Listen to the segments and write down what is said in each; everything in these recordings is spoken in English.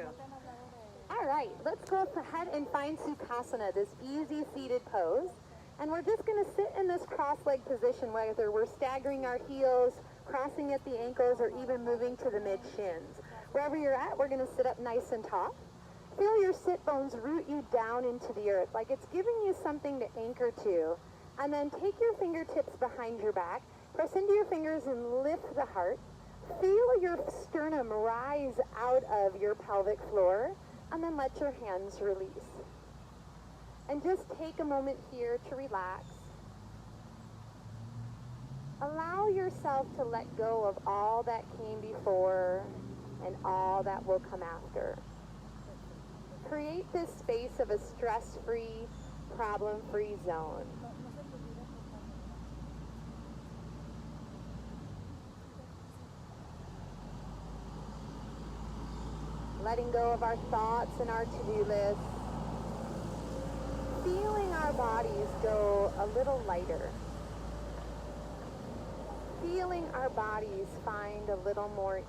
you. All right, let's go ahead and find Sukhasana, this easy seated pose. And we're just going to sit in this cross-leg position, whether we're staggering our heels, crossing at the ankles, or even moving to the mid-shins. Wherever you're at, we're going to sit up nice and tall. Feel your sit bones root you down into the earth, like it's giving you something to anchor to. And then take your fingertips behind your back, press into your fingers and lift the heart. Feel your sternum rise out of your pelvic floor, and then let your hands release. And just take a moment here to relax. Allow yourself to let go of all that came before and all that will come after. Create this space of a stress-free, problem-free zone. Letting go of our thoughts and our to-do lists. Feeling our bodies go a little lighter. Feeling our bodies find a little more ease.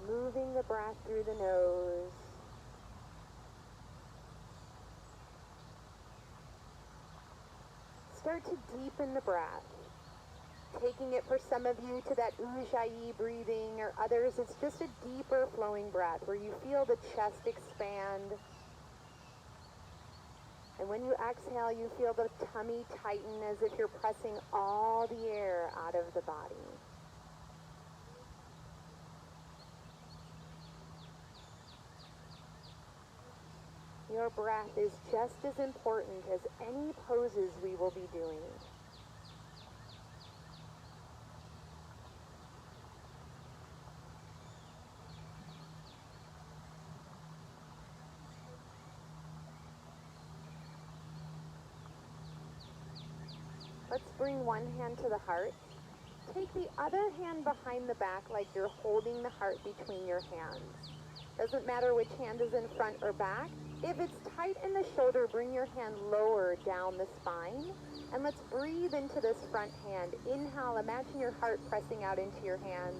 Moving the breath through the nose. Start to deepen the breath. Taking it for some of you to that Ujjayi breathing, or others, it's just a deeper flowing breath where you feel the chest expand. And when you exhale, you feel the tummy tighten as if you're pressing all the air out of the body. Your breath is just as important as any poses we will be doing. Let's bring one hand to the heart. Take the other hand behind the back like you're holding the heart between your hands. Doesn't matter which hand is in front or back. If it's tight in the shoulder, bring your hand lower down the spine. And let's breathe into this front hand. Inhale, imagine your heart pressing out into your hand.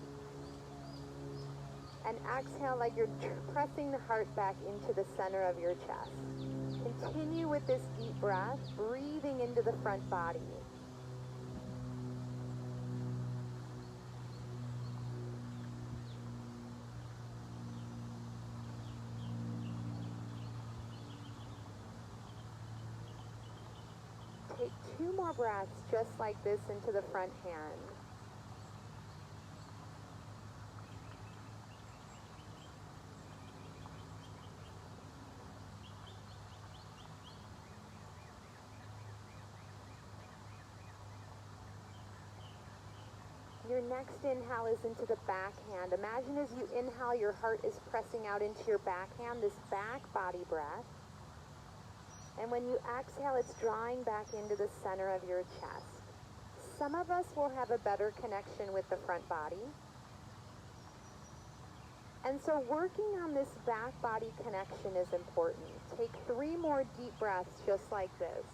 And exhale like you're pressing the heart back into the center of your chest. Continue with this deep breath, breathing into the front body. Take 2 more breaths just like this into the front hand. Your next inhale is into the back hand. Imagine as you inhale, your heart is pressing out into your back hand, this back body breath. And when you exhale, it's drawing back into the center of your chest. Some of us will have a better connection with the front body. And so working on this back body connection is important. Take 3 more deep breaths just like this.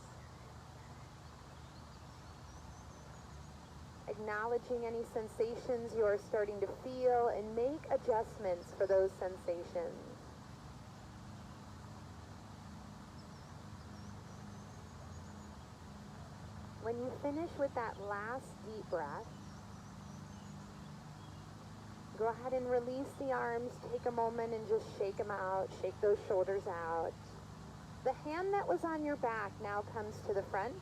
Acknowledging any sensations you are starting to feel and make adjustments for those sensations. When you finish with that last deep breath, go ahead and release the arms. Take a moment and just shake them out. Shake those shoulders out. The hand that was on your back now comes to the front.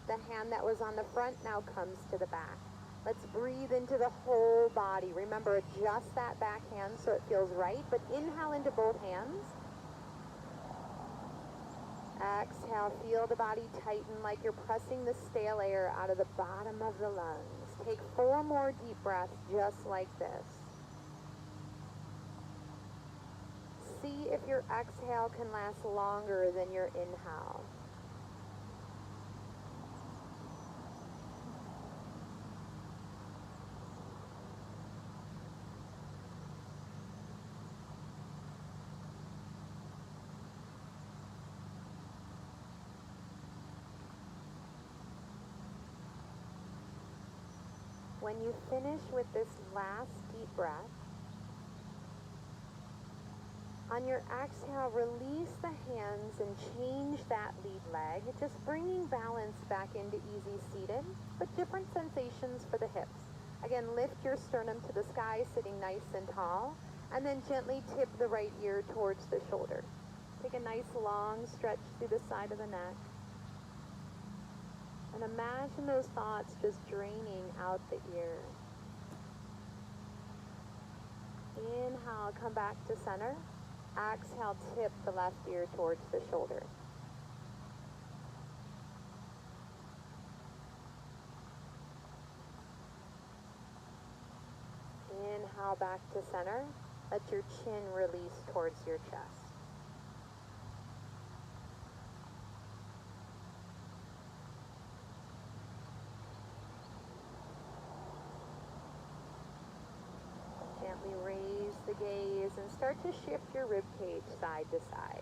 The hand that was on the front now comes to the back. Let's breathe into the whole body. Remember, adjust that back hand so it feels right, but inhale into both hands. Exhale, feel the body tighten like you're pressing the stale air out of the bottom of the lungs. Take 4 more deep breaths just like this. See if your exhale can last longer than your inhale. When you finish with this last deep breath, on your exhale, release the hands and change that lead leg, just bringing balance back into easy seated, but different sensations for the hips. Again, lift your sternum to the sky, sitting nice and tall, and then gently tip the right ear towards the shoulder. Take a nice long stretch through the side of the neck. And imagine those thoughts just draining out the ear. Inhale, come back to center. Exhale, tip the left ear towards the shoulder. Inhale, back to center. Let your chin release towards your chest. Gently raise the gaze and start to shift your rib cage side to side.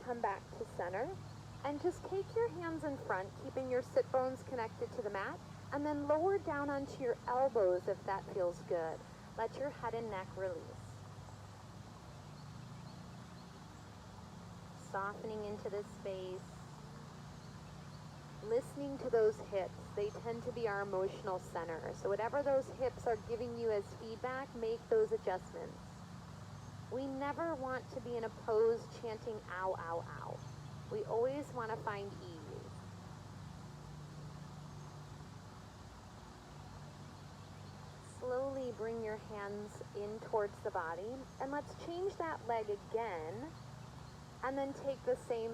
Come back to center and just take your hands in front, keeping your sit bones connected to the mat, and then lower down onto your elbows if that feels good. Let your head and neck release. Softening into this space. Listening to those hips, they tend to be our emotional center. So whatever those hips are giving you as feedback, make those adjustments. We never want to be in a pose chanting ow, ow, ow. We always want to find ease. Slowly bring your hands in towards the body, and let's change that leg again, and then take the same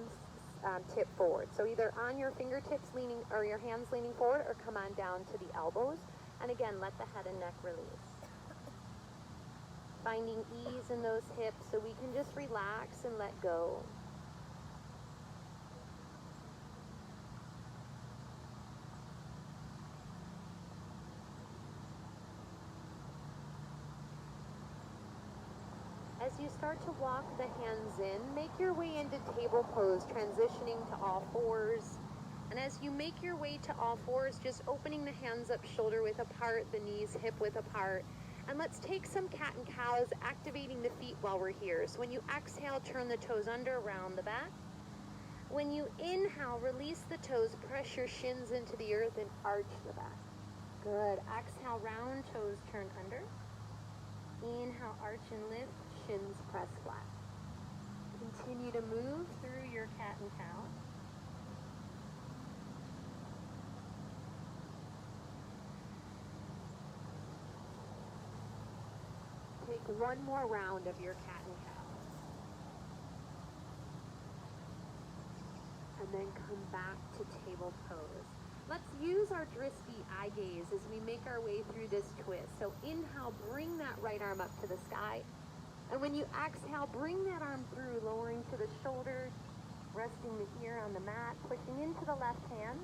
tip forward. So either on your fingertips leaning, or your hands leaning forward, or come on down to the elbows. And again, let the head and neck release. Finding ease in those hips so we can just relax and let go. As you start to walk the hands in, make your way into table pose, transitioning to all fours. And as you make your way to all fours, just opening the hands up shoulder width apart, the knees hip width apart. And let's take some cat and cows, activating the feet while we're here. So when you exhale, turn the toes under, round the back. When you inhale, release the toes, press your shins into the earth and arch the back. Good. Exhale, round toes, turn under. Inhale, arch and lift, shins press flat. Continue to move through your cat and cow. Take one more round of your cat and cow. And then come back to table pose. Let's use our Dristy eye gaze as we make our way through this twist. So inhale, bring that right arm up to the sky. And when you exhale, bring that arm through, lowering to the shoulders, resting the ear on the mat, pushing into the left hand,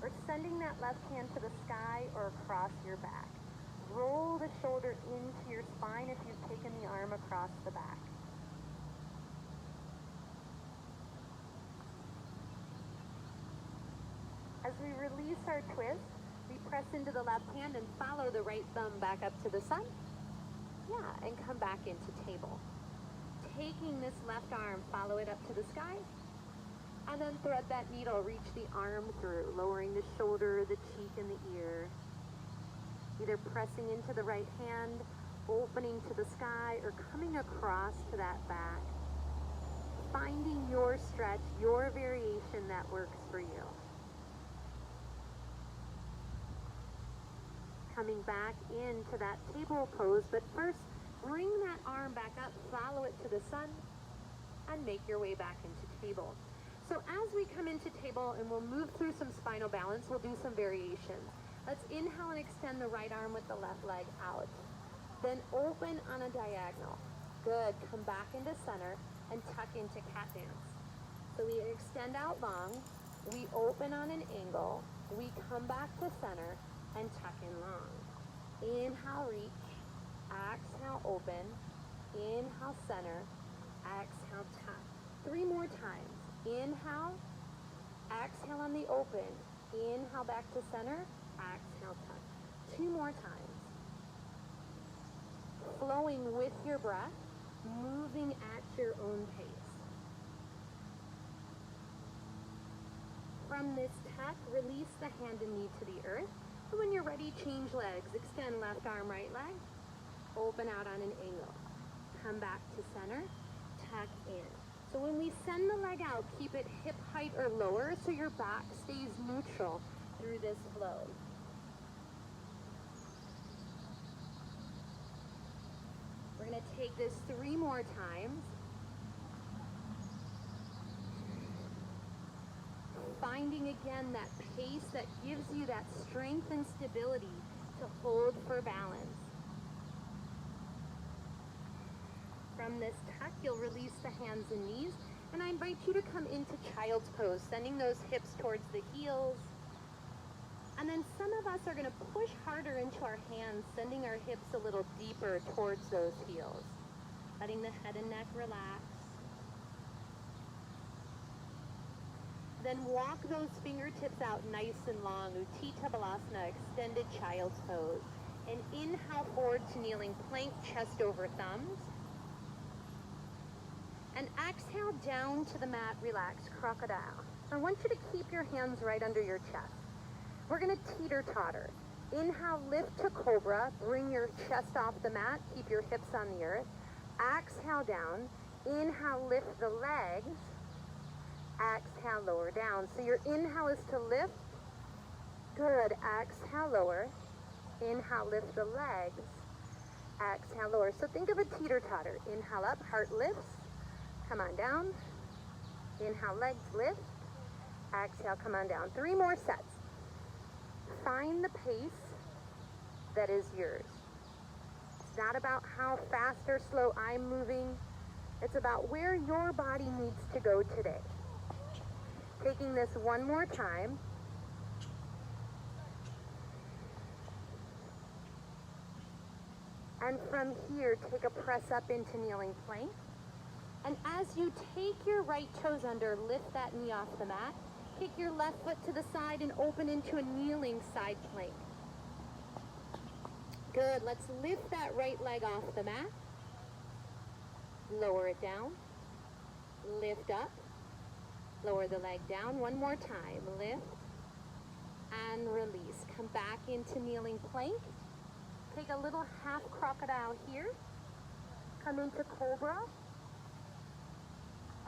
or sending that left hand to the sky or across your back. Roll the shoulder into your spine if you've taken the arm across the back. As we release our twist, we press into the left hand and follow the right thumb back up to the side. Yeah, and come back into table. Taking this left arm, follow it up to the sky, and then thread that needle, reach the arm through, lowering the shoulder, the cheek, and the ear. Either pressing into the right hand, opening to the sky, or coming across to that back. Finding your stretch, your variation that works for you. Coming back into that table pose, but first bring that arm back up, follow it to the sun, and make your way back into table. So as we come into table, and we'll move through some spinal balance, we'll do some variations. Let's inhale and extend the right arm with the left leg out. Then open on a diagonal. Good, come back into center and tuck into cat dance. So we extend out long, we open on an angle, we come back to center, and tuck in long. Inhale, reach. Exhale, open. Inhale, center. Exhale, tuck. 3 more times. Inhale, exhale on the open. Inhale back to center, exhale tuck. 2 more times. Flowing with your breath, moving at your own pace. From this tuck, release the hand and knee to the earth. And when you're ready, change legs. Extend left arm, right leg. Open out on an angle. Come back to center, tuck in. So when we send the leg out, keep it hip height or lower so your back stays neutral through this flow. We're going to take this 3 more times. Finding again that pace that gives you that strength and stability to hold for balance. From this tuck, you'll release the hands and knees, and I invite you to come into child's pose, sending those hips towards the heels. And then some of us are going to push harder into our hands, sending our hips a little deeper towards those heels, letting the head and neck relax. Then walk those fingertips out nice and long, Utthita Balasana, extended child's pose. And inhale forward to kneeling plank, chest over thumbs. And exhale down to the mat, relax, crocodile. I want you to keep your hands right under your chest. We're gonna teeter-totter. Inhale, lift to cobra, bring your chest off the mat, keep your hips on the earth. Exhale down, inhale, lift the legs. Exhale, lower down. So your inhale is to lift. Good. Exhale, lower. Inhale, lift the legs. Exhale, lower. So think of a teeter-totter. Inhale up, heart lifts. Come on down. Inhale, legs lift. Exhale, come on down. 3 more sets. Find the pace that is yours. It's not about how fast or slow I'm moving. It's about where your body needs to go today. Taking this 1 more time. And from here, take a press up into kneeling plank. And as you take your right toes under, lift that knee off the mat. Kick your left foot to the side and open into a kneeling side plank. Good. Let's lift that right leg off the mat. Lower it down. Lift up. Lower the leg down. 1 more time. Lift and release. Come back into kneeling plank. Take a little half crocodile here. Come into cobra.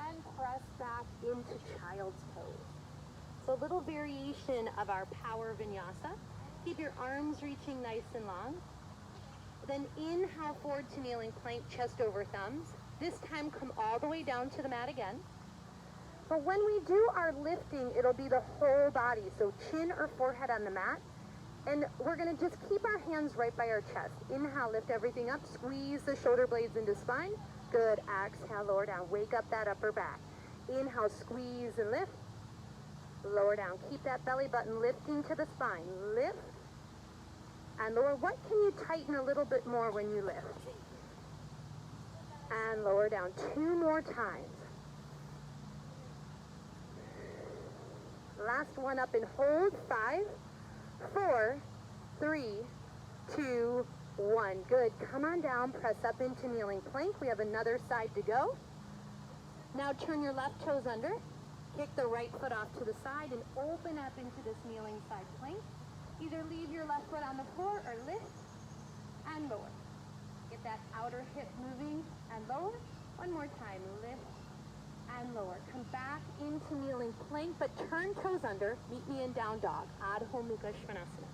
And press back into child's pose. So a little variation of our power vinyasa. Keep your arms reaching nice and long. Then inhale forward to kneeling plank, chest over thumbs. This time come all the way down to the mat again. But when we do our lifting, it'll be the whole body. So chin or forehead on the mat. And we're going to just keep our hands right by our chest. Inhale, lift everything up. Squeeze the shoulder blades into spine. Good. Exhale, lower down. Wake up that upper back. Inhale, squeeze and lift. Lower down. Keep that belly button lifting to the spine. Lift and lower. What can you tighten a little bit more when you lift? And lower down. 2 more times. Last one up and hold. 5, 4, 3, 2, 1. Good. Come on down. Press up into kneeling plank. We have another side to go. Now turn your left toes under. Kick the right foot off to the side and open up into this kneeling side plank. Either leave your left foot on the floor or lift and lower. Get that outer hip moving and lower. 1 more time. Lift and lower. Come back into kneeling plank, but turn toes under. Meet me in down dog. Adho Mukha Svanasana.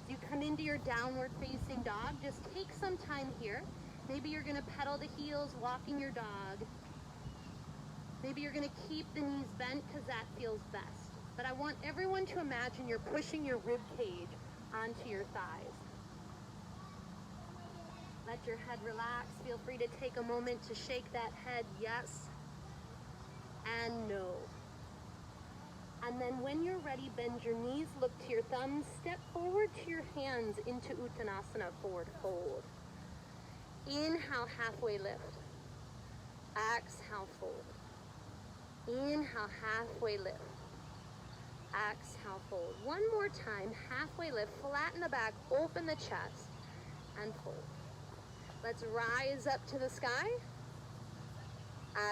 As you come into your downward facing dog, just take some time here. Maybe you're going to pedal the heels, walking your dog. Maybe you're going to keep the knees bent because that feels best. But I want everyone to imagine you're pushing your rib cage onto your thighs. Let your head relax. Feel free to take a moment to shake that head yes and no. And then when you're ready, bend your knees, look to your thumbs, step forward to your hands into Uttanasana, forward fold. Inhale, halfway lift. Exhale, fold. Inhale, halfway lift. Exhale, fold. One more time, halfway lift, flatten the back, open the chest, and fold. Let's rise up to the sky.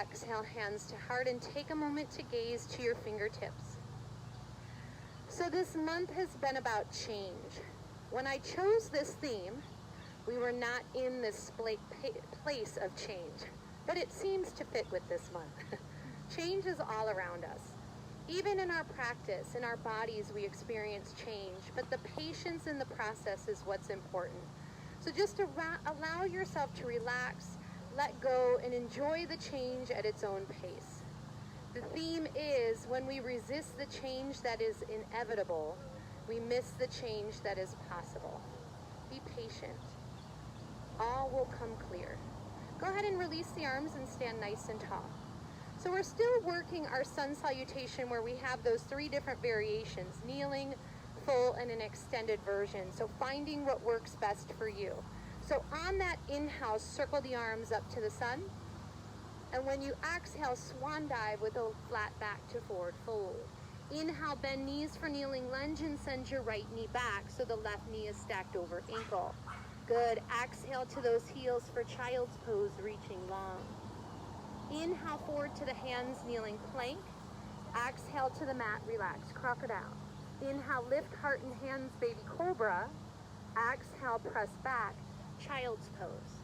Exhale, hands to heart, and take a moment to gaze to your fingertips. So this month has been about change. When I chose this theme, we were not in this place of change, but it seems to fit with this month. Change is all around us. Even in our practice, in our bodies, we experience change, but the patience in the process is what's important. So just to allow yourself to relax, let go, and enjoy the change at its own pace. The theme is, when we resist the change that is inevitable, we miss the change that is possible. Be patient. All will come clear. Go ahead and release the arms and stand nice and tall. So we're still working our sun salutation, where we have those 3 different variations: kneeling, full, and an extended version. So finding what works best for you. So on that inhale, circle the arms up to the sun. And when you exhale, swan dive with a flat back to forward fold. Inhale, bend knees for kneeling lunge, and send your right knee back so the left knee is stacked over ankle. Good. Exhale to those heels for child's pose, reaching long. Inhale, forward to the hands, kneeling plank. Exhale to the mat, relax, crocodile. Inhale, lift heart and hands, baby cobra. Exhale, press back, child's pose.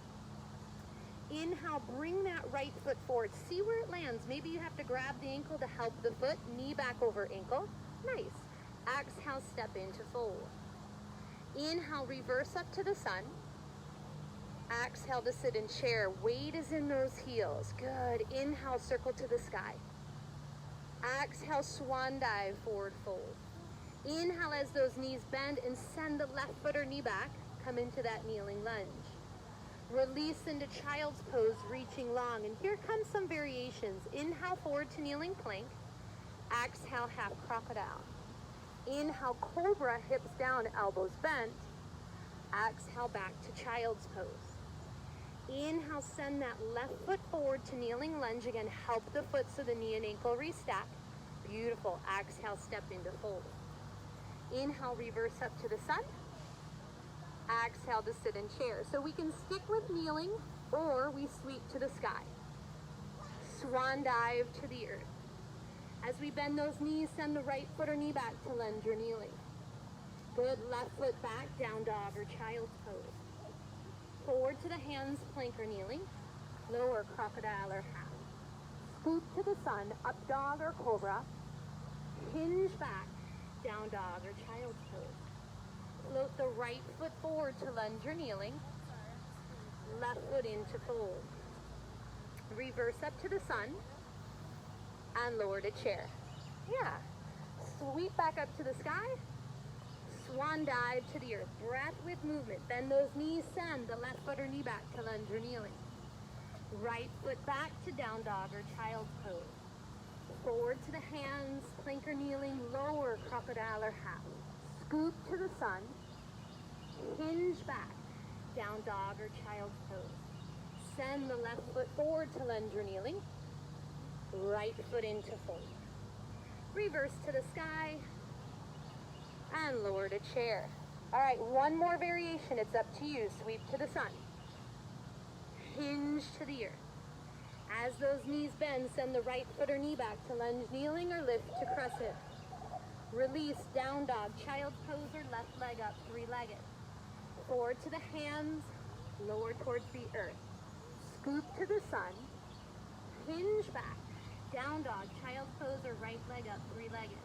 Inhale, bring that right foot forward. See where it lands. Maybe you have to grab the ankle to help the foot. Knee back over ankle. Nice. Exhale, step into fold. Inhale, reverse up to the sun. Exhale to sit in chair. Weight is in those heels. Good. Inhale, circle to the sky. Exhale, swan dive, forward fold. Inhale as those knees bend, and send the left foot or knee back. Come into that kneeling lunge. Release into child's pose, reaching long. And here comes some variations. Inhale, forward to kneeling plank. Exhale, half crocodile. Inhale, cobra, hips down, elbows bent. Exhale, back to child's pose. Inhale, send that left foot forward to kneeling lunge. Again, help the foot so the knee and ankle restack. Beautiful. Exhale, step into fold. Inhale, reverse up to the sun. Exhale to sit in chair. So we can stick with kneeling, or we sweep to the sky. Swan dive to the earth. As we bend those knees, send the right foot or knee back to lunge or kneeling. Good. Left foot back, down dog or child's pose. Forward to the hands, plank or kneeling. Lower, crocodile or half. Scoop to the sun, up dog or cobra. Hinge back, down dog or child's pose. Float the right foot forward to lunge or kneeling. Left foot into fold. Reverse up to the sun and lower to chair. Yeah. Sweep back up to the sky. Swan dive to the earth. Breath with movement. Bend those knees, send the left foot or knee back to lunge or kneeling. Right foot back to down dog or child's pose. Forward to the hands, plank or kneeling, lower, crocodile or half. Scoop to the sun. Hinge back, down dog or child's pose. Send the left foot forward to lunge or kneeling. Right foot into fold. Reverse to the sky and lower to chair. All right, one more variation. It's up to you. Sweep to the sun. Hinge to the earth. As those knees bend, send the right foot or knee back to lunge, kneeling, or lift to crescent. Release, down dog, child's pose, or left leg up, three-legged. Forward to the hands, lower towards the earth. Scoop to the sun. Hinge back, down dog, child's pose, or right leg up, three-legged.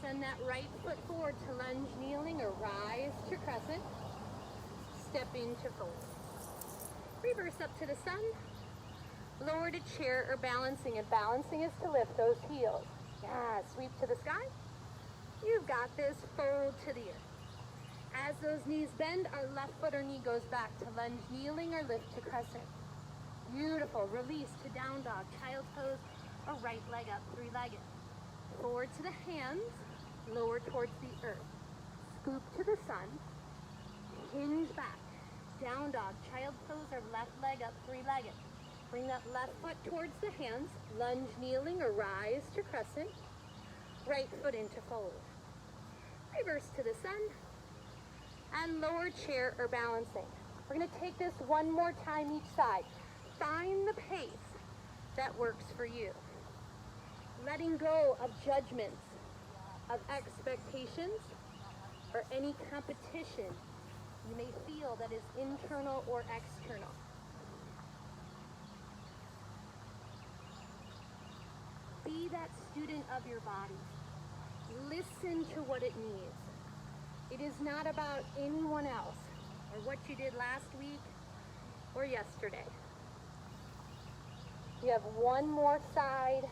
Send that right foot forward to lunge, kneeling, or rise to crescent. Step into fold. Reverse up to the sun. Lower to chair or balancing, and balancing is to lift those heels. Yeah, sweep to the sky. You've got this. Fold to the earth. As those knees bend, our left foot or knee goes back to lunge, kneeling, or lift to crescent. Beautiful. Release to down dog, child's pose, or right leg up, three-legged. Forward to the hands, lower towards the earth. Scoop to the sun. Hinge back. Down dog, child's pose, or left leg up, three-legged. Bring that left foot towards the hands, lunge kneeling or rise to crescent, right foot into fold. Reverse to the sun, and lower chair or balancing. We're going to take this one more time each side. Find the pace that works for you. Letting go of judgments, of expectations, or any competition you may feel that is internal or external. Be that student of your body. Listen to what it needs. It is not about anyone else or what you did last week or yesterday. You have one more side.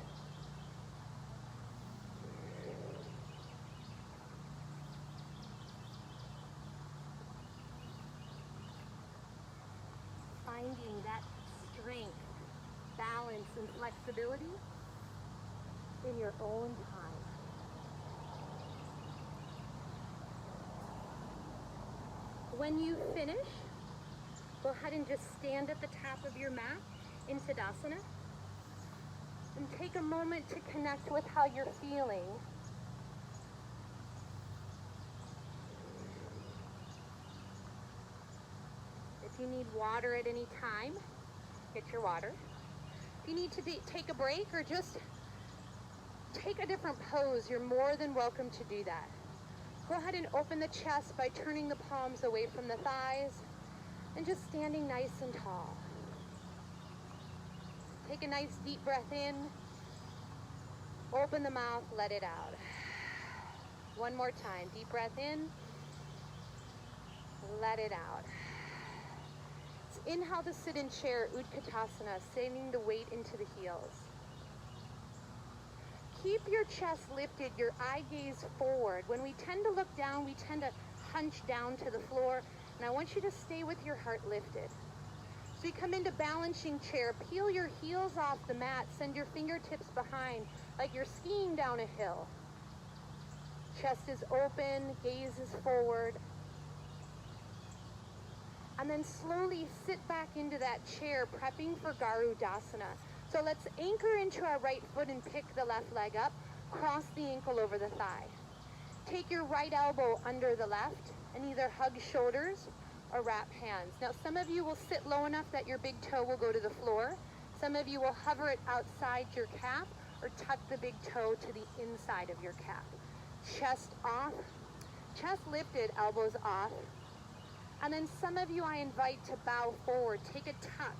Finding that strength, balance, and flexibility in your own time. When you finish, go ahead and just stand at the top of your mat in Tadasana and take a moment to connect with how you're feeling. If you need water at any time, get your water. If you need to take a break or just take a different pose, you're more than welcome to do that. Go ahead and open the chest by turning the palms away from the thighs and just standing nice and tall. Take a nice deep breath in. Open the mouth, let it out. One more time. Deep breath in. Let it out. Inhale to sit in chair, Utkatasana, sending the weight into the heels. Keep your chest lifted, your eye gaze forward. When we tend to look down, we tend to hunch down to the floor, and I want you to stay with your heart lifted. So you come into balancing chair, peel your heels off the mat, send your fingertips behind like you're skiing down a hill. Chest is open, gaze is forward. And then slowly sit back into that chair, prepping for Garudasana. So let's anchor into our right foot and pick the left leg up. Cross the ankle over the thigh. Take your right elbow under the left and either hug shoulders or wrap hands. Now some of you will sit low enough that your big toe will go to the floor. Some of you will hover it outside your calf or tuck the big toe to the inside of your calf. Chest off, chest lifted, elbows off. And then some of you I invite to bow forward. Take a tuck.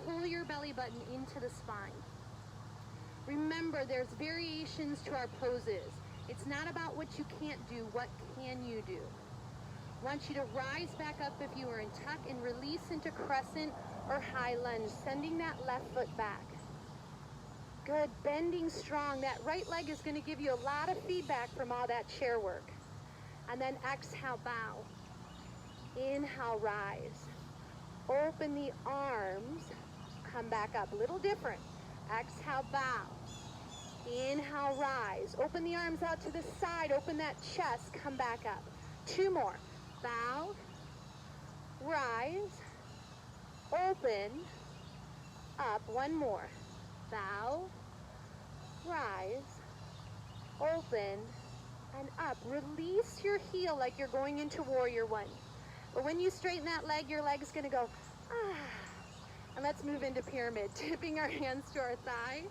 Pull your belly button into the spine. Remember, there's variations to our poses. It's not about what you can't do, what can you do? I want you to rise back up if you are in tuck and release into crescent or high lunge, sending that left foot back. Good, bending strong. That right leg is going to give you a lot of feedback from all that chair work. And then exhale, bow. Inhale, rise. Open the arms, come back up. A little different. Exhale, bow. Inhale, rise. Open the arms out to the side. Open that chest, come back up. Two more. Bow, rise, open, up. One more. Bow, rise, open, and up. Release your heel like you're going into warrior one. But when you straighten that leg, your leg's going to go, ah. And let's move into pyramid, tipping our hands to our thigh,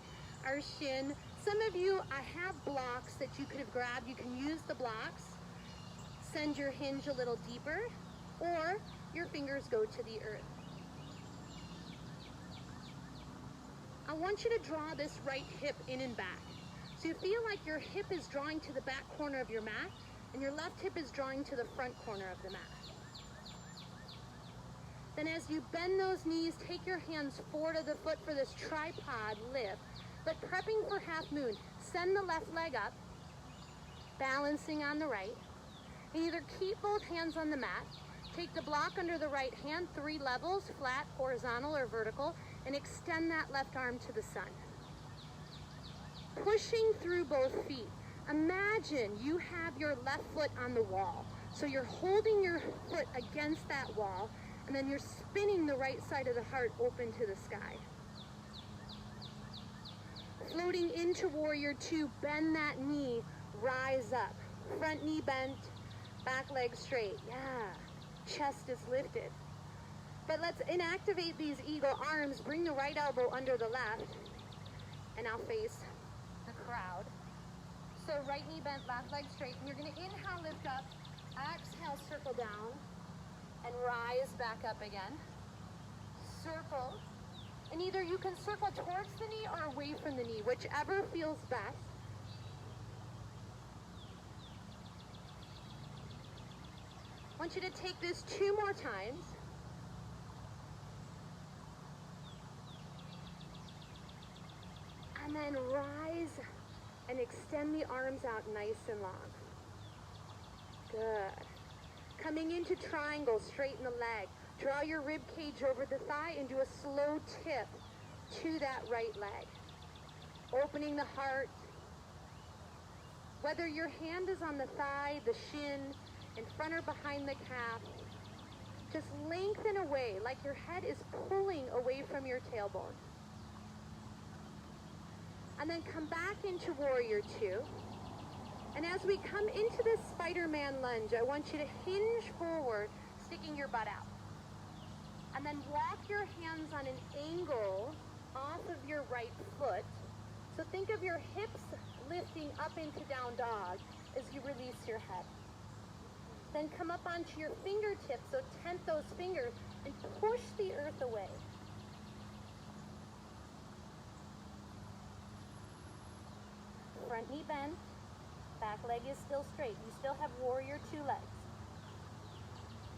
our shin. Some of you, I have blocks that you could have grabbed. You can use the blocks. Send your hinge a little deeper, or your fingers go to the earth. I want you to draw this right hip in and back. So you feel like your hip is drawing to the back corner of your mat, and your left hip is drawing to the front corner of the mat. Then as you bend those knees, take your hands forward of the foot for this tripod lift. But prepping for half moon, send the left leg up, balancing on the right. And either keep both hands on the mat, take the block under the right hand, 3 levels, flat, horizontal, or vertical, and extend that left arm to the sun. Pushing through both feet. Imagine you have your left foot on the wall. So you're holding your foot against that wall, and then you're spinning the right side of the heart open to the sky. Floating into warrior two, bend that knee, rise up. Front knee bent, back leg straight. Yeah, chest is lifted. But let's inactivate these eagle arms. Bring the right elbow under the left, and I'll face the crowd. So right knee bent, left leg straight. And you're gonna inhale, lift up, exhale, circle down, and rise back up again. Circle. And either you can circle towards the knee or away from the knee, whichever feels best. I want you to take this 2 more times. And then rise and extend the arms out nice and long. Good. Coming into triangle, straighten the leg. Draw your rib cage over the thigh and do a slow tip to that right leg. Opening the heart. Whether your hand is on the thigh, the shin, in front or behind the calf, just lengthen away like your head is pulling away from your tailbone. And then come back into warrior two. And as we come into this Spider-Man lunge, I want you to hinge forward, sticking your butt out. And then walk your hands on an angle off of your right foot. So think of your hips lifting up into down dog as you release your head. Then come up onto your fingertips, so tent those fingers and push the earth away. Front knee bent, back leg is still straight. You still have warrior two legs.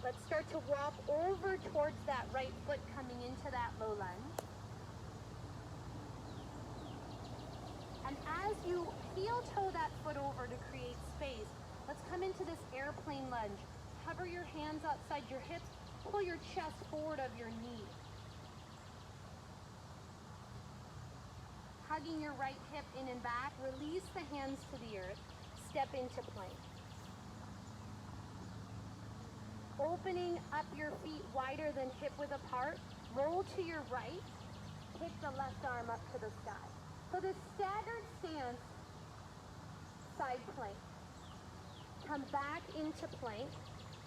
Let's start to walk over towards that right foot coming into that low lunge. And as you heel toe that foot over to create space, let's come into this airplane lunge. Hover your hands outside your hips, pull your chest forward of your knee. Hugging your right hip in and back, release the hands to the earth, step into plank. Opening up your feet wider than hip width apart, roll to your right, pick the left arm up to the sky. So this staggered stance, side plank. Come back into plank,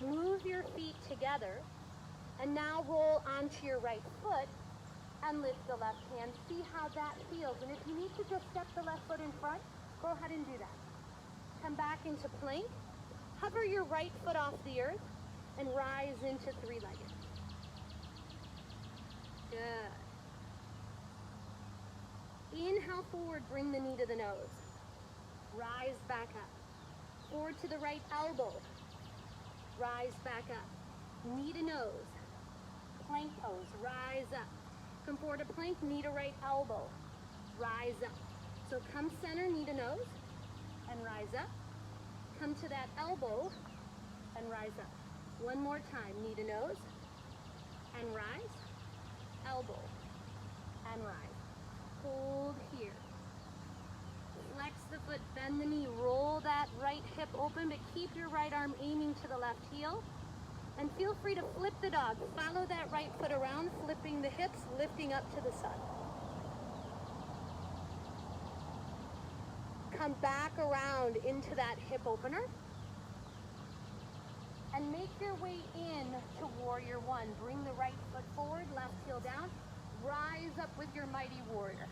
move your feet together, and now roll onto your right foot and lift the left hand. See how that feels. And if you need to just step the left foot in front, go ahead and do that. Come back into plank, hover your right foot off the earth, and rise into three-legged. Good. Inhale forward, bring the knee to the nose. Rise back up. Forward to the right elbow. Rise back up. Knee to nose. Plank pose, rise up. Come forward to plank, knee to right elbow. Rise up. So come center, knee to nose, and rise up. Come to that elbow, and rise up. One more time, knee to nose, and rise, elbow, and rise. Hold here. Flex the foot, bend the knee, roll that right hip open, but keep your right arm aiming to the left heel. And feel free to flip the dog. Follow that right foot around, flipping the hips, lifting up to the sun. Come back around into that hip opener. And make your way in to warrior one. Bring the right foot forward, left heel down. Rise up with your mighty warrior.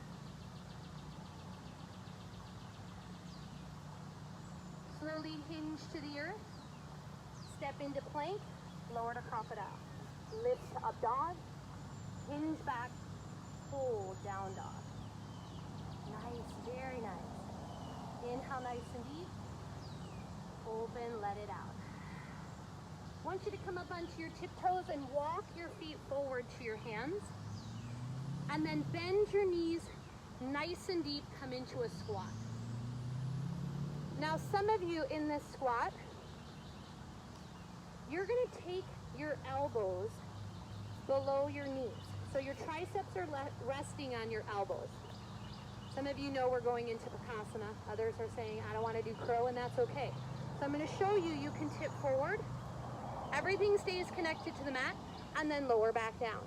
Slowly hinge to the earth. Step into plank, lower to crocodile. Lift to up dog, hinge back, hold down dog. Nice, very nice. Inhale nice and deep. Open, let it out. I want you to come up onto your tiptoes and walk your feet forward to your hands. And then bend your knees nice and deep, come into a squat. Now some of you in this squat, you're going to take your elbows below your knees. So your triceps are resting on your elbows. Some of you know we're going into Bakasana. Others are saying, I don't want to do crow, and that's okay. So I'm going to show you, you can tip forward. Everything stays connected to the mat, and then lower back down.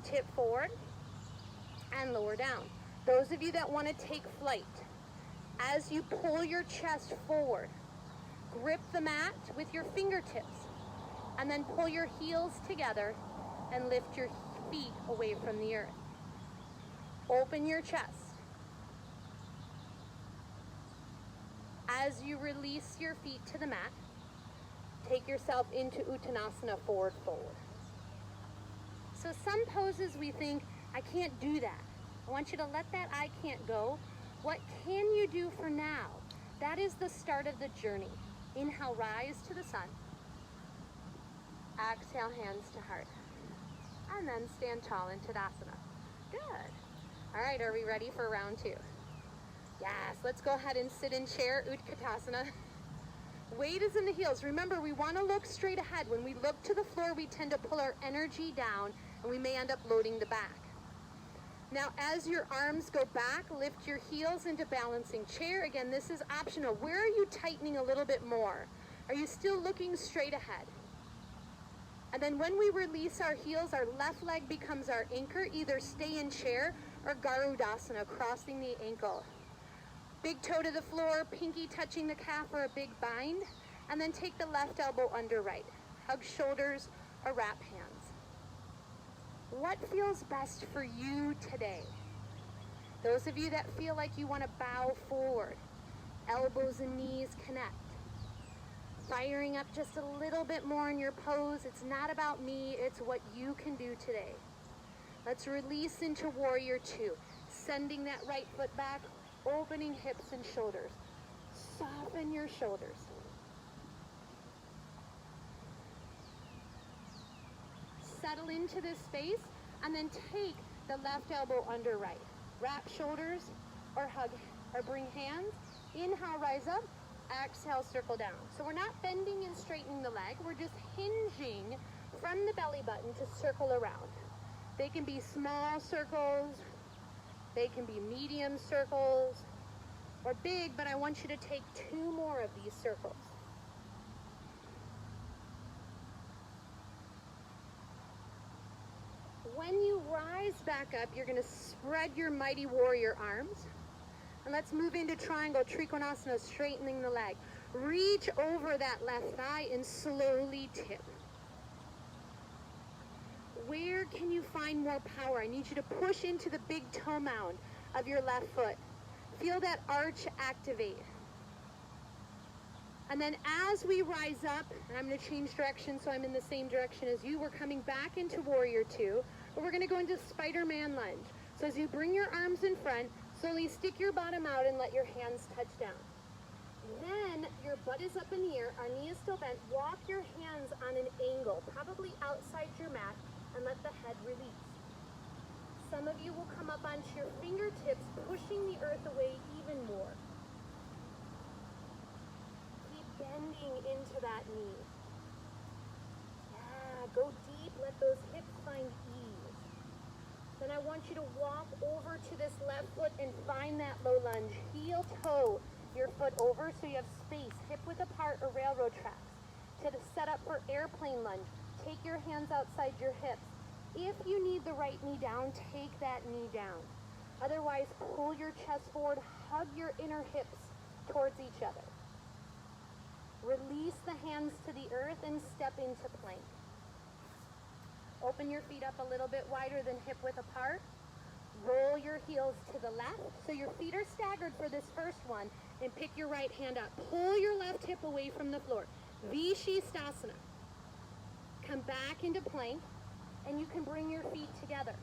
Tip forward and lower down. Those of you that want to take flight, as you pull your chest forward, grip the mat with your fingertips, and then pull your heels together and lift your feet away from the earth. Open your chest. As you release your feet to the mat, take yourself into Uttanasana, forward fold. So some poses we think, I can't do that. I want you to let that I can't go. What can you do for now? That is the start of the journey. Inhale, rise to the sun. Exhale, hands to heart. And then stand tall in Tadasana. Good. All right, are we ready for round 2? Yes, let's go ahead and sit in chair, Utkatasana. Weight is in the heels. Remember, we want to look straight ahead. When we look to the floor, we tend to pull our energy down, and we may end up loading the back. Now, as your arms go back, lift your heels into balancing chair. Again, this is optional. Where are you tightening a little bit more? Are you still looking straight ahead? And then when we release our heels, our left leg becomes our anchor. Either stay in chair or Garudasana, crossing the ankle. Big toe to the floor, pinky touching the calf or a big bind. And then take the left elbow under right. Hug shoulders or wrap hands. What feels best for you today? Those of you that feel like you want to bow forward, elbows and knees connect. Firing up just a little bit more in your pose. It's not about me, it's what you can do today. Let's release into Warrior 2. Sending that right foot back, opening hips and shoulders. Soften your shoulders. Settle into this space and then take the left elbow under right. Wrap shoulders or hug or bring hands. Inhale, rise up. Exhale, circle down. So we're not bending and straightening the leg. We're just hinging from the belly button to circle around. They can be small circles. They can be medium circles or big, but I want you to take 2 more of these circles. When you rise back up, you're going to spread your mighty warrior arms. And let's move into triangle, Trikonasana, straightening the leg. Reach over that left thigh and slowly tip. Where can you find more power? I need you to push into the big toe mound of your left foot. Feel that arch activate. And then as we rise up, and I'm going to change direction so I'm in the same direction as you, we're coming back into Warrior 2, but we're going to go into Spider-Man lunge. So as you bring your arms in front, slowly stick your bottom out and let your hands touch down. Then your butt is up in the air, our knee is still bent. Walk your hands on an angle, probably outside your mat, and let the head release. Some of you will come up onto your fingertips, pushing the earth away even more. Bending into that knee. Yeah, go deep, let those hips find ease. Then I want you to walk over to this left foot and find that low lunge. Heel toe your foot over so you have space, hip width apart or railroad tracks. To the set up for airplane lunge, take your hands outside your hips. If you need the right knee down, take that knee down. Otherwise, pull your chest forward, hug your inner hips towards each other. Release the hands to the earth and step into plank. Open your feet up a little bit wider than hip width apart. Roll your heels to the left. So your feet are staggered for this first one. And pick your right hand up. Pull your left hip away from the floor. Vishistasana. Come back into plank. And you can bring your feet together.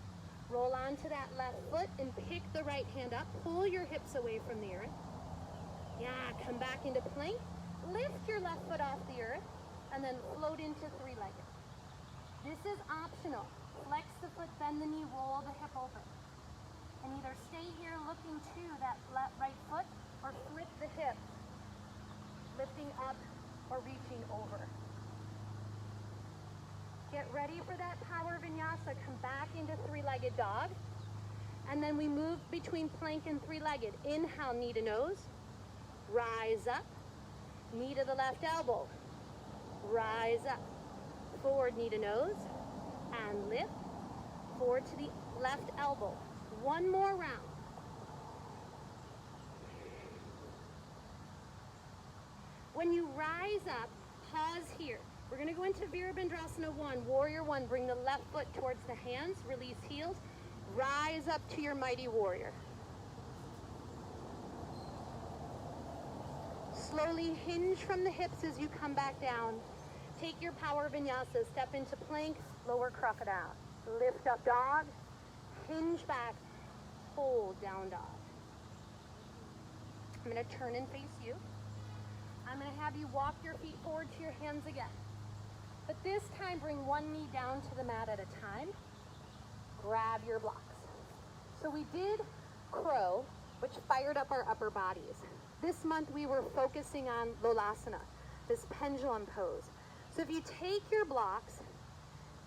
Roll onto that left foot and pick the right hand up. Pull your hips away from the earth. Yeah, come back into plank. Lift your left foot off the earth and then float into 3-legged. This is optional. Flex the foot, bend the knee, roll the hip open. And either stay here looking to that right foot or flip the hip, lifting up or reaching over. Get ready for that power vinyasa. Come back into 3-legged dog. And then we move between plank and 3-legged. Inhale, knee to nose. Rise up. Knee to the left elbow. Rise up. Forward knee to nose. And lift. Forward to the left elbow. One more round. When you rise up, pause here. We're gonna go into Virabhadrasana 1, Warrior 1. Bring the left foot towards the hands, release heels. Rise up to your mighty warrior. Slowly hinge from the hips as you come back down. Take your power vinyasa, step into plank, lower crocodile. Lift up dog, hinge back, fold down dog. I'm gonna turn and face you. I'm gonna have you walk your feet forward to your hands again. But this time, bring one knee down to the mat at a time. Grab your blocks. So we did crow, which fired up our upper bodies. This month we were focusing on Lolasana, this pendulum pose. So if you take your blocks,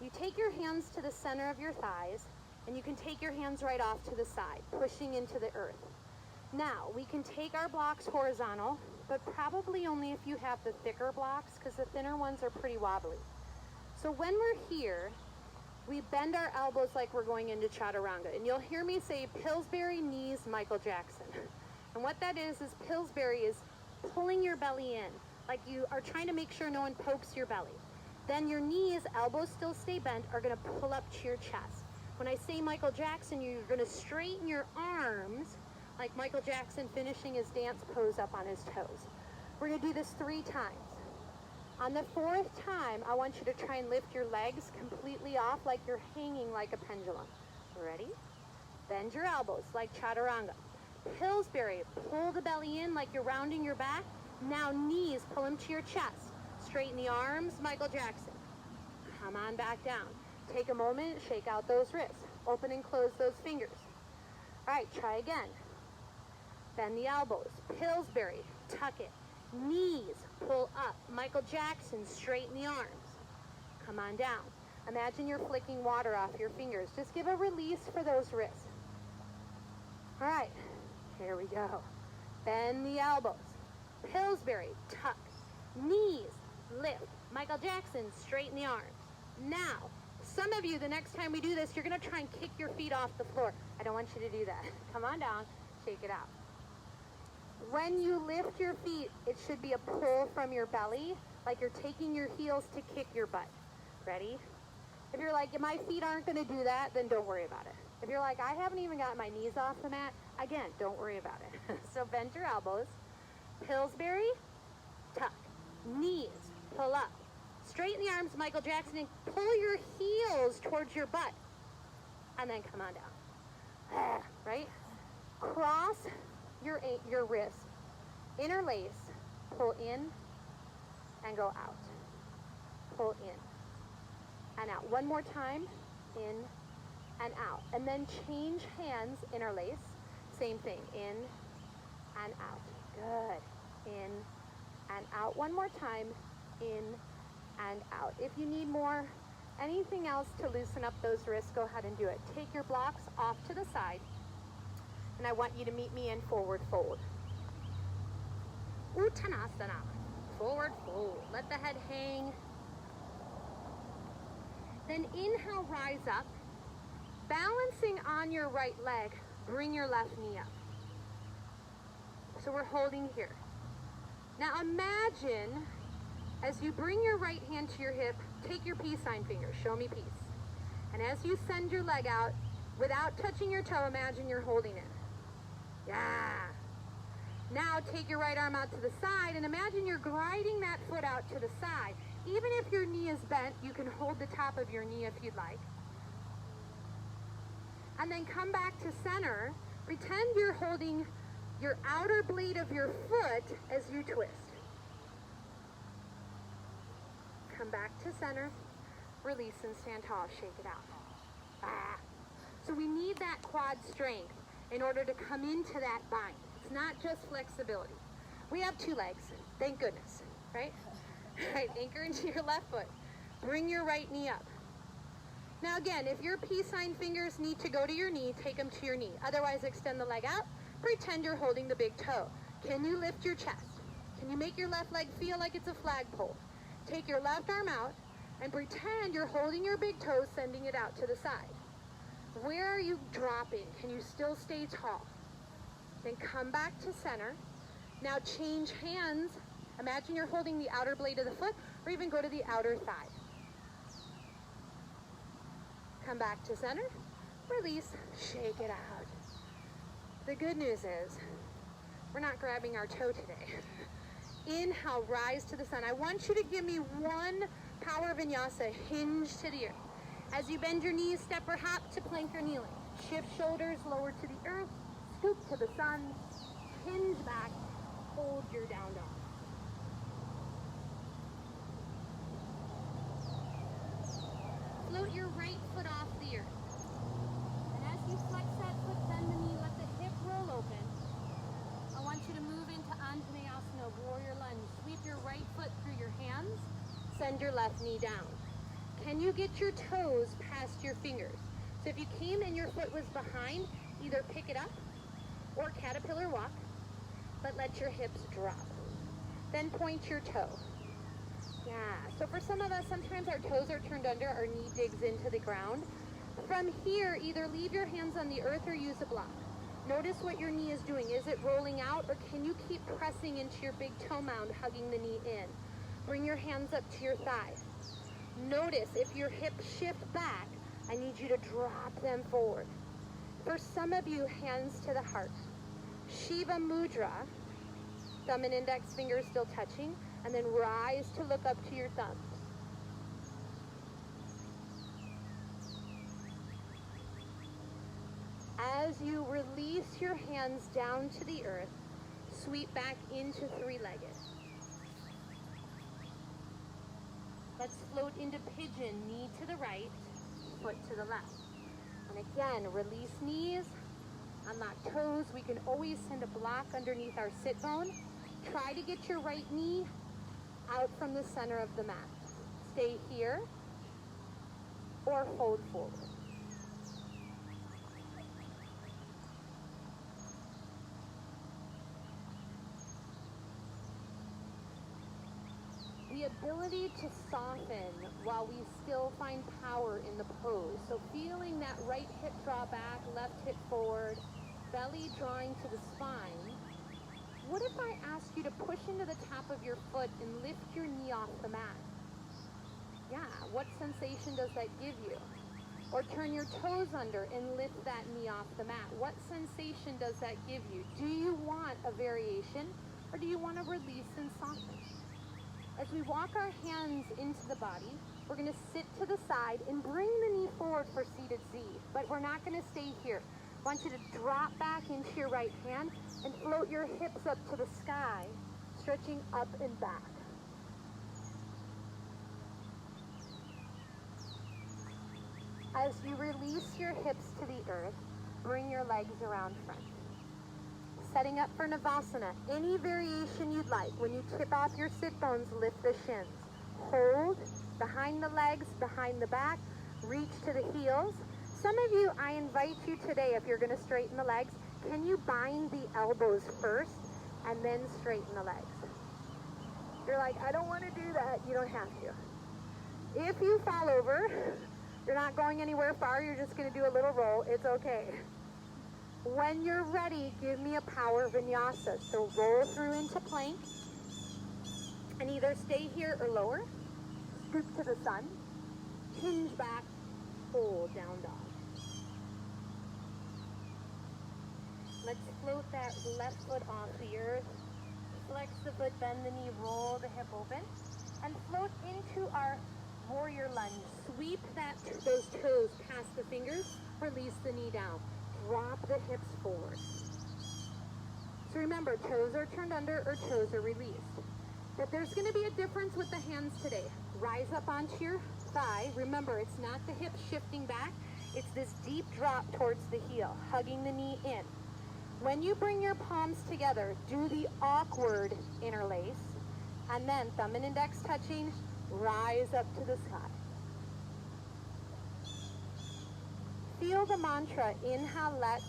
you take your hands to the center of your thighs, and you can take your hands right off to the side, pushing into the earth. Now, we can take our blocks horizontal, but probably only if you have the thicker blocks, because the thinner ones are pretty wobbly. So when we're here, we bend our elbows like we're going into chaturanga. And you'll hear me say Pillsbury knees, Michael Jackson. And what that is Pillsbury is pulling your belly in, like you are trying to make sure no one pokes your belly. Then your knees, elbows still stay bent, are gonna pull up to your chest. When I say Michael Jackson, you're gonna straighten your arms, like Michael Jackson finishing his dance pose up on his toes. We're gonna do this 3 times. On the 4th time, I want you to try and lift your legs completely off like you're hanging like a pendulum. Ready? Bend your elbows like chaturanga. Pillsbury, pull the belly in like you're rounding your back. Now knees, pull them to your chest. Straighten the arms, Michael Jackson. Come on back down. Take a moment, shake out those wrists. Open and close those fingers. All right, try again. Bend the elbows. Pillsbury, tuck it. Knees, pull up. Michael Jackson, straighten the arms. Come on down. Imagine you're flicking water off your fingers. Just give a release for those wrists. All right, here we go. Bend the elbows. Pillsbury, tuck. Knees, lift. Michael Jackson, straighten the arms. Now, some of you, the next time we do this, you're gonna try and kick your feet off the floor. I don't want you to do that. Come on down, shake it out. When you lift your feet, it should be a pull from your belly, like you're taking your heels to kick your butt. Ready? If you're like, my feet aren't gonna do that, then don't worry about it. If you're like, I haven't even got my knees off the mat, again, don't worry about it. So bend your elbows. Pillsbury, tuck. Knees, pull up. Straighten the arms, Michael Jackson, and pull your heels towards your butt. And then come on down. Right? Cross your wrist. Interlace, pull in and go out. Pull in and out. One more time, in and out. And then change hands, interlace. Same thing, in and out. Good. In and out. One more time, in and out. If you need more, anything else to loosen up those wrists, go ahead and do it. Take your blocks off to the side, and I want you to meet me in forward fold. Uttanasana. Forward fold. Let the head hang. Then inhale, rise up. Balancing on your right leg, bring your left knee up. So we're holding here. Now imagine, as you bring your right hand to your hip, take your peace sign finger, show me peace. And as you send your leg out, without touching your toe, imagine you're holding it. Yeah. Now take your right arm out to the side and imagine you're gliding that foot out to the side. Even if your knee is bent, you can hold the top of your knee if you'd like. And then come back to center. Pretend you're holding your outer blade of your foot as you twist. Come back to center, release and stand tall, shake it out. So we need that quad strength in order to come into that bind. It's not just flexibility. We have 2 legs, thank goodness, right? Right, anchor into your left foot. Bring your right knee up. Now again, if your peace sign fingers need to go to your knee, take them to your knee. Otherwise, extend the leg out. Pretend you're holding the big toe. Can you lift your chest? Can you make your left leg feel like it's a flagpole? Take your left arm out and pretend you're holding your big toe, sending it out to the side. Where are you dropping? Can you still stay tall? Then come back to center. Now change hands Imagine you're holding the outer blade of the foot, or even go to the outer thigh. Come back to center, release, shake it out. The good news is, we're not grabbing our toe today. Inhale, rise to the sun. I want you to give me one power vinyasa, hinge to the earth. As you bend your knees, step or hop to plank or kneeling. Shift shoulders, lower to the earth, scoop to the sun, hinge back, hold your down dog. Float your right foot off the earth. And as you flex that foot, bend the knee, let the hip roll open. I want you to move into Anjaneyasana, warrior lunge. Sweep your right foot through your hands, send your left knee down. Can you get your toes past your fingers? So if you came and your foot was behind, either pick it up or caterpillar walk, but let your hips drop. Then point your toe. Yeah, so for some of us, sometimes our toes are turned under, our knee digs into the ground. From here, either leave your hands on the earth or use a block. Notice what your knee is doing. Is it rolling out, or can you keep pressing into your big toe mound, hugging the knee in? Bring your hands up to your thigh. Notice if your hips shift back, I need you to drop them forward. For some of you, hands to the heart. Shiva Mudra, thumb and index fingers still touching, and then rise to look up to your thumbs. As you release your hands down to the earth, sweep back into three-legged. Let's float into pigeon, knee to the right, foot to the left. And again, release knees, unlock toes. We can always send a block underneath our sit bone. Try to get your right knee out from the center of the mat. Stay here or fold forward. The ability to soften while we still find power in the pose. So feeling that right hip draw back, left hip forward, belly drawing to the spine. What if I ask you to push into the top of your foot and lift your knee off the mat? Yeah, what sensation does that give you? Or turn your toes under and lift that knee off the mat. What sensation does that give you? Do you want a variation, or do you want to release and soften? As we walk our hands into the body, we're going to sit to the side and bring the knee forward for seated Z. But we're not going to stay here. I want you to drop back into your right hand and float your hips up to the sky, stretching up and back. As you release your hips to the earth, bring your legs around front. Setting up for Navasana, any variation you'd like. When you tip off your sit bones, lift the shins. Hold behind the legs, behind the back, reach to the heels. Some of you, I invite you today, if you're going to straighten the legs, can you bind the elbows first and then straighten the legs? You're like, I don't want to do that. You don't have to. If you fall over, you're not going anywhere far. You're just going to do a little roll. It's okay. When you're ready, give me a power vinyasa. So roll through into plank and either stay here or lower. Scoop to the sun. Hinge back. Fold down dog. Let's float that left foot off the earth. Flex the foot, bend the knee, roll the hip open. And float into our warrior lunge. Sweep those toes past the fingers. Release the knee down. Drop the hips forward. So remember, toes are turned under or toes are released. But there's going to be a difference with the hands today. Rise up onto your thigh. Remember, it's not the hips shifting back. It's this deep drop towards the heel, hugging the knee in. When you bring your palms together, do the awkward interlace. And then thumb and index touching, rise up to the sky. Feel the mantra, inhale, let,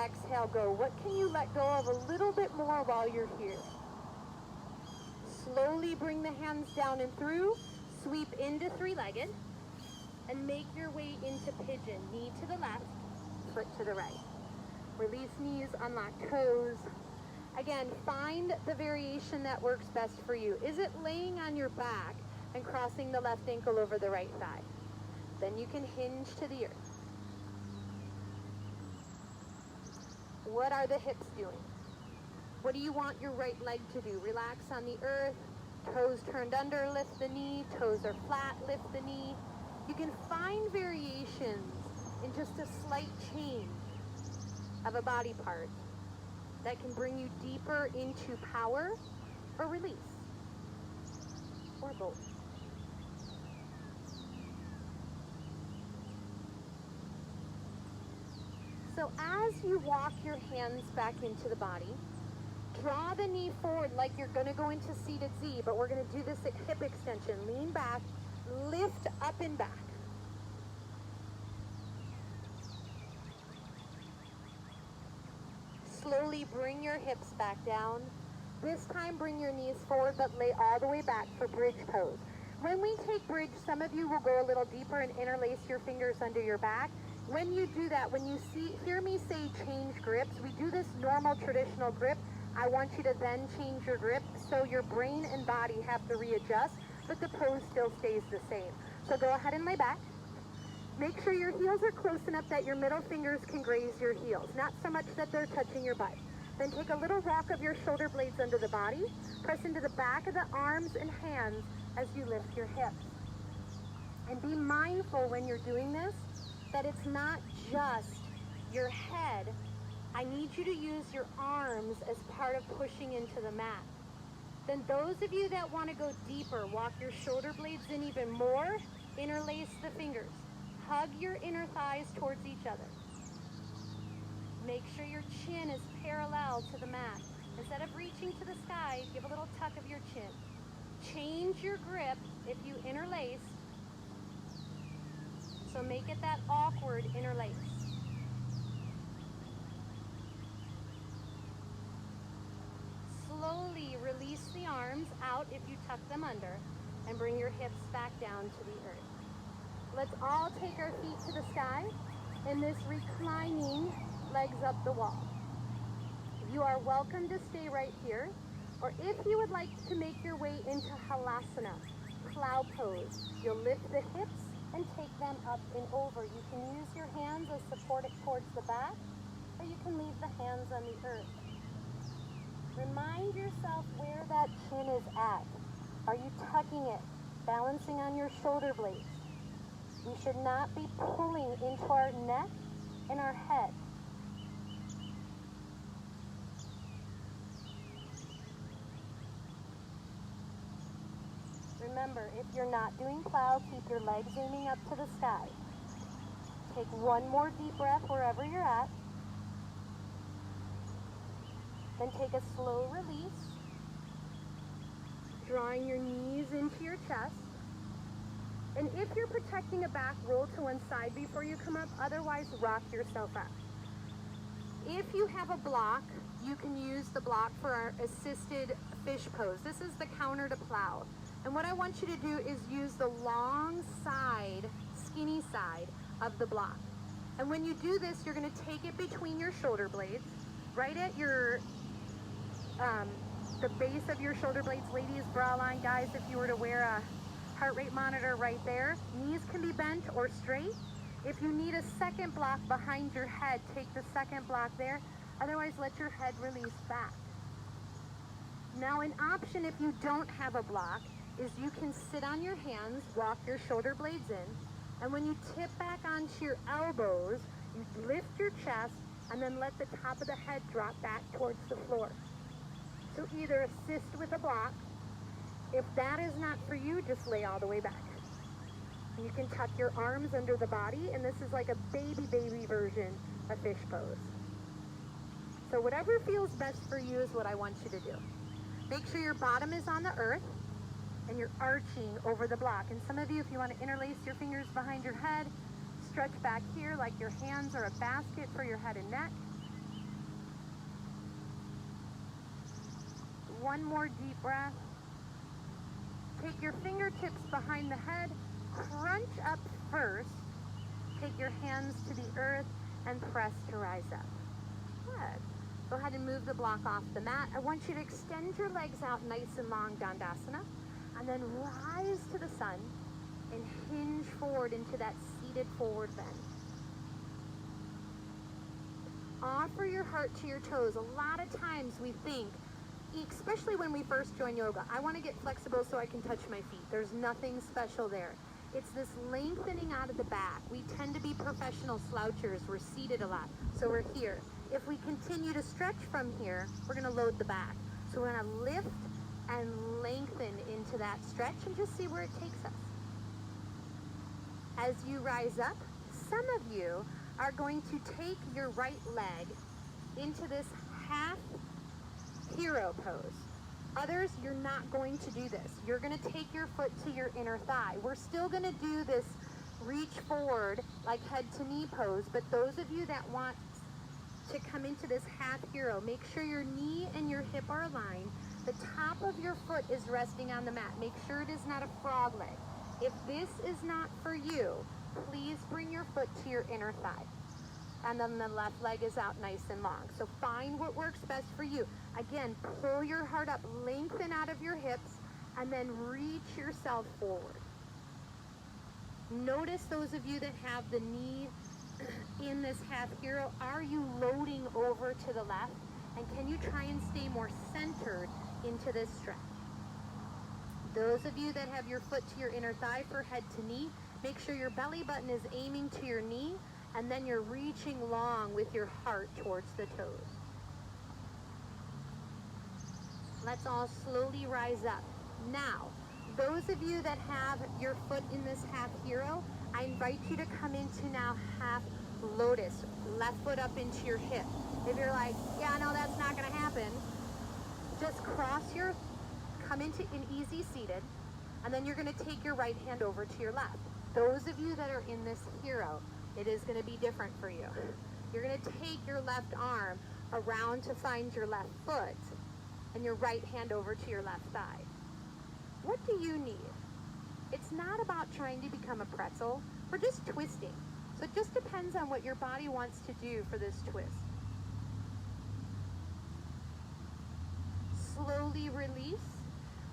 exhale, go. What can you let go of a little bit more while you're here? Slowly bring the hands down and through, sweep into three-legged, and make your way into pigeon. Knee to the left, foot to the right. Release knees, unlock toes. Again, find the variation that works best for you. Is it laying on your back and crossing the left ankle over the right thigh? Then you can hinge to the earth. What are the hips doing? What do you want your right leg to do? Relax on the earth, toes turned under, lift the knee, toes are flat, lift the knee. You can find variations in just a slight change of a body part that can bring you deeper into power or release, or both. So as you walk your hands back into the body, draw the knee forward like you're going to go into seated Z, but we're going to do this at hip extension. Lean back, lift up and back. Slowly bring your hips back down. This time bring your knees forward, but lay all the way back for bridge pose. When we take bridge, some of you will go a little deeper and interlace your fingers under your back. When you do that, when you hear me say change grips, we do this normal traditional grip. I want you to then change your grip so your brain and body have to readjust, but the pose still stays the same. So go ahead and lay back. Make sure your heels are close enough that your middle fingers can graze your heels, not so much that they're touching your butt. Then take a little rock of your shoulder blades under the body. Press into the back of the arms and hands as you lift your hips. And be mindful when you're doing this that it's not just your head. I need you to use your arms as part of pushing into the mat. Then those of you that want to go deeper, walk your shoulder blades in even more, interlace the fingers. Hug your inner thighs towards each other. Make sure your chin is parallel to the mat. Instead of reaching to the sky, give a little tuck of your chin. Change your grip if you interlace. So make it that awkward interlace. Slowly release the arms out if you tuck them under and bring your hips back down to the earth. Let's all take our feet to the sky in this reclining legs up the wall. You are welcome to stay right here, or if you would like to make your way into Halasana, cloud pose, you'll lift the hips and take them up and over. You can use your hands as support towards the back, or you can leave the hands on the earth. Remind yourself where that chin is at. Are you tucking it, balancing on your shoulder blades? We should not be pulling into our neck and our head. Remember, if you're not doing plow, keep your legs aiming up to the sky. Take one more deep breath wherever you're at. Then take a slow release, drawing your knees into your chest. And if you're protecting a back, roll to one side before you come up. Otherwise, rock yourself up. If you have a block, you can use the block for our assisted fish pose. This is the counter to plow. And what I want you to do is use the long side, skinny side of the block. And when you do this, you're going to take it between your shoulder blades, right at your the base of your shoulder blades. Ladies, bra line, guys, if you were to wear a heart rate monitor right there, knees can be bent or straight. If you need a second block behind your head, take the second block there. Otherwise, let your head release back. Now, an option if you don't have a block is you can sit on your hands, walk your shoulder blades in, and when you tip back onto your elbows, you lift your chest and then let the top of the head drop back towards the floor. So either assist with a block. If that is not for you, just lay all the way back. You can tuck your arms under the body, and this is like a baby version of fish pose. So whatever feels best for you is what I want you to do. Make sure your bottom is on the earth and you're arching over the block. And some of you, if you want to interlace your fingers behind your head, stretch back here like your hands are a basket for your head and neck. One more deep breath. Take your fingertips behind the head, crunch up first, take your hands to the earth, and press to rise up. Good. Go ahead and move the block off the mat. I want you to extend your legs out nice and long, Dandasana, and then rise to the sun and hinge forward into that seated forward bend. Offer your heart to your toes. A lot of times we think, especially when we first join yoga, I want to get flexible so I can touch my feet. There's nothing special there. It's this lengthening out of the back. We tend to be professional slouchers. We're seated a lot, so we're here. If we continue to stretch from here, we're going to load the back. So we're going to lift and lengthen into that stretch and just see where it takes us. As you rise up, some of you are going to take your right leg into this half hero pose. Others, you're not going to do this. You're going to take your foot to your inner thigh. We're still going to do this reach forward like head to knee pose, but those of you that want to come into this half hero, make sure your knee and your hip are aligned. The top of your foot is resting on the mat. Make sure it is not a frog leg. If this is not for you, please bring your foot to your inner thigh. And then the left leg is out nice and long. So find what works best for you. Again, pull your heart up, lengthen out of your hips, and then reach yourself forward. Notice those of you that have the knee in this half hero, are you loading over to the left? And can you try and stay more centered into this stretch? Those of you that have your foot to your inner thigh for head to knee, make sure your belly button is aiming to your knee, and then you're reaching long with your heart towards the toes. Let's all slowly rise up. Now, those of you that have your foot in this half hero, I invite you to come into now half lotus, left foot up into your hip. If you're like, yeah, no, that's not gonna happen, just come into an easy seated, and then you're gonna take your right hand over to your left. Those of you that are in this hero, it is gonna be different for you. You're gonna take your left arm around to find your left foot, and your right hand over to your left thigh. What do you need? It's not about trying to become a pretzel. We're just twisting. So it just depends on what your body wants to do for this twist. Slowly release.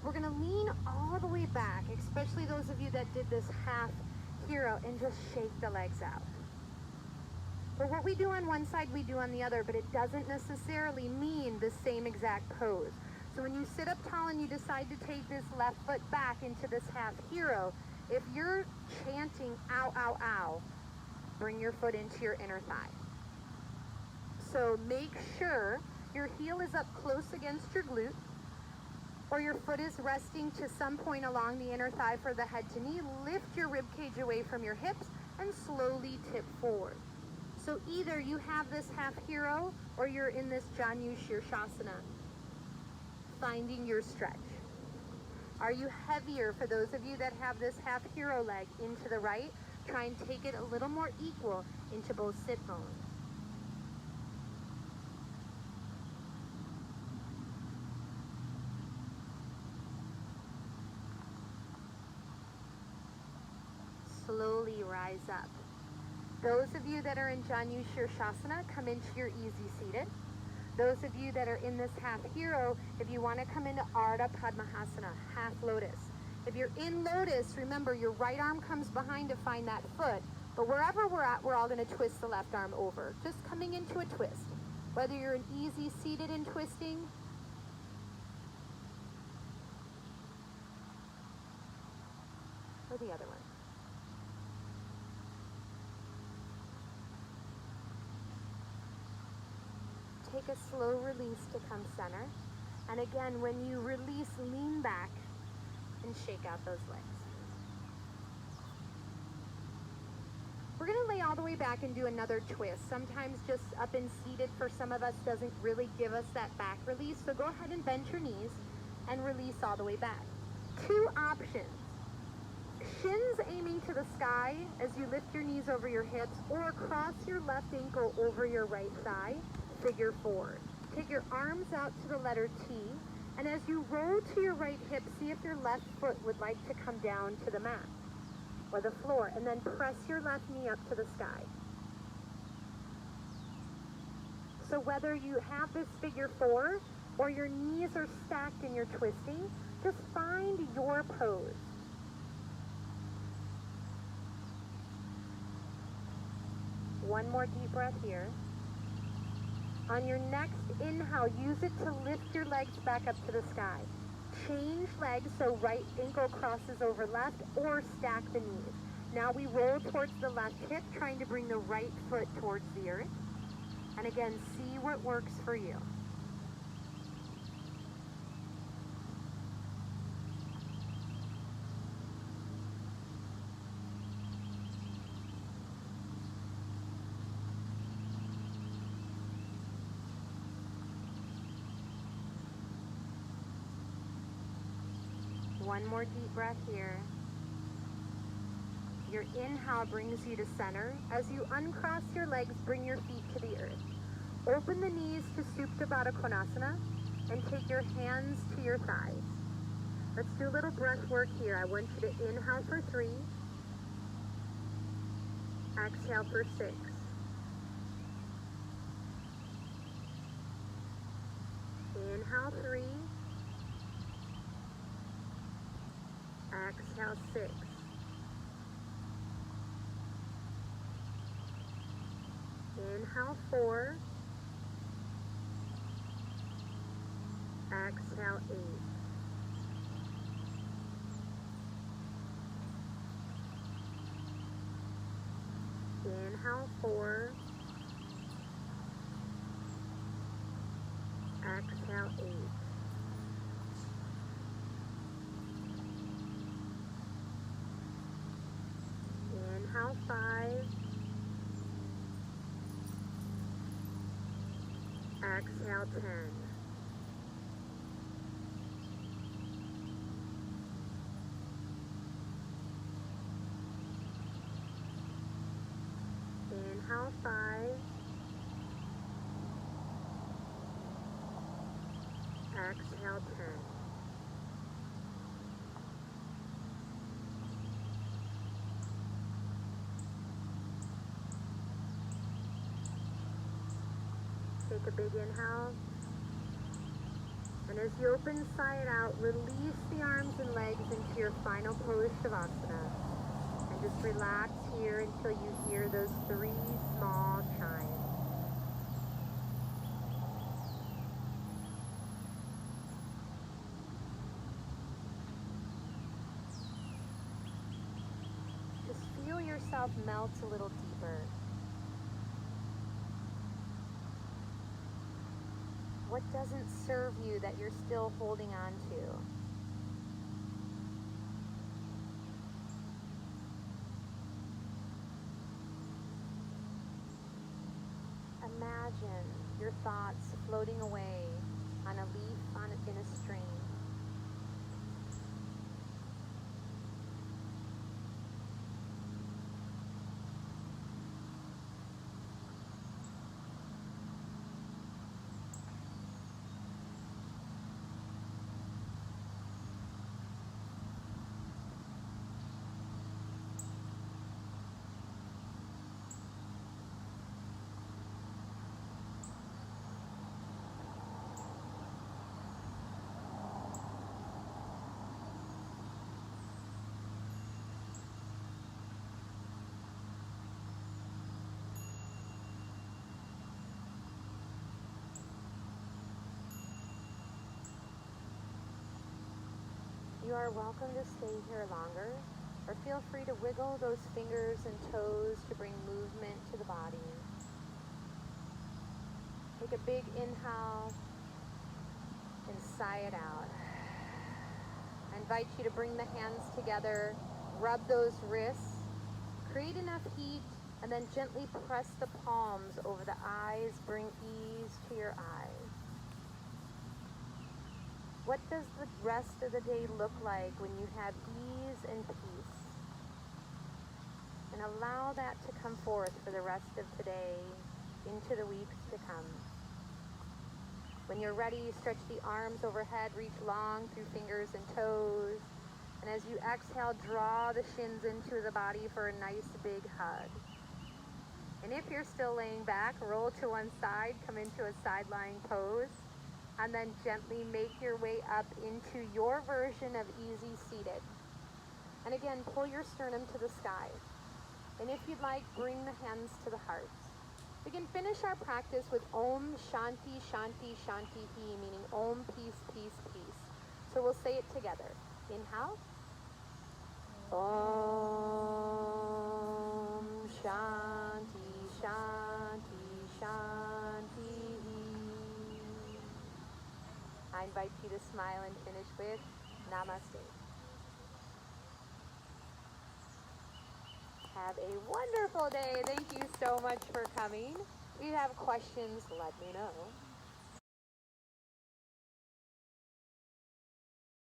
We're gonna lean all the way back, especially those of you that did this half hero, and just shake the legs out. But what we do on one side, we do on the other, but it doesn't necessarily mean the same exact pose. So when you sit up tall and you decide to take this left foot back into this half hero, if you're chanting, ow, ow, ow, bring your foot into your inner thigh. So make sure your heel is up close against your glute, or your foot is resting to some point along the inner thigh for the head to knee. Lift your rib cage away from your hips and slowly tip forward. So either you have this half hero or you're in this Janu Shirshasana, finding your stretch. Are you heavier? For those of you that have this half hero leg into the right, try and take it a little more equal into both sit bones. Slowly rise up. Those of you that are in Janu Shirshasana, come into your easy seated. Those of you that are in this half hero, if you want to come into Ardha Padmahasana, half lotus. If you're in lotus, remember your right arm comes behind to find that foot, but wherever we're at, we're all going to twist the left arm over, just coming into a twist. Whether you're in easy seated and twisting, or the other one. Take a slow release to come center. And again, when you release, lean back and shake out those legs. We're going to lay all the way back and do another twist. Sometimes just up and seated for some of us doesn't really give us that back release. So go ahead and bend your knees and release all the way back. Two options. Shins aiming to the sky as you lift your knees over your hips, or cross your left ankle over your right thigh, figure forward. Take your arms out to the letter T, and as you roll to your right hip, see if your left foot would like to come down to the mat or the floor, and then press your left knee up to the sky. So whether you have this figure four or your knees are stacked and you're twisting, just find your pose. One more deep breath here. On your next inhale, use it to lift your legs back up to the sky. Change legs so right ankle crosses over left or stack the knees. Now we roll towards the left hip, trying to bring the right foot towards the earth. And again, see what works for you. One more deep breath here. Your inhale brings you to center. As you uncross your legs, bring your feet to the earth. Open the knees to Supta Baddha Konasana and take your hands to your thighs. Let's do a little breath work here. I want you to inhale for 3. Exhale for 6. Inhale 3. Exhale 6. Inhale 4. Exhale 8. Inhale 4. Exhale 8. Inhale 5. Exhale 10. Inhale 5. Exhale 10. Take a big inhale. And as you open side out, release the arms and legs into your final pose, Shavasana. And just relax here until you hear those 3 small chimes. Just feel yourself melt a little deeper. What doesn't serve you that you're still holding on to? Imagine your thoughts floating away on a leaf in a stream. You are welcome to stay here longer, or feel free to wiggle those fingers and toes to bring movement to the body. Take a big inhale and sigh it out. I invite you to bring the hands together, rub those wrists, create enough heat, and then gently press the palms over the eyes, bring ease to your eyes. What does the rest of the day look like when you have ease and peace? And allow that to come forth for the rest of today, into the weeks to come. When you're ready, stretch the arms overhead, reach long through fingers and toes. And as you exhale, draw the shins into the body for a nice big hug. And if you're still laying back, roll to one side, come into a side lying pose, and then gently make your way up into your version of easy seated. And again, pull your sternum to the sky. And if you'd like, bring the hands to the heart. We can finish our practice with Om Shanti Shanti Shanti He, meaning Om peace, peace, peace. So we'll say it together. Inhale. Om Shanti Shanti Shanti. I invite you to smile and finish with Namaste. Have a wonderful day. Thank you so much for coming. If you have questions, let me know.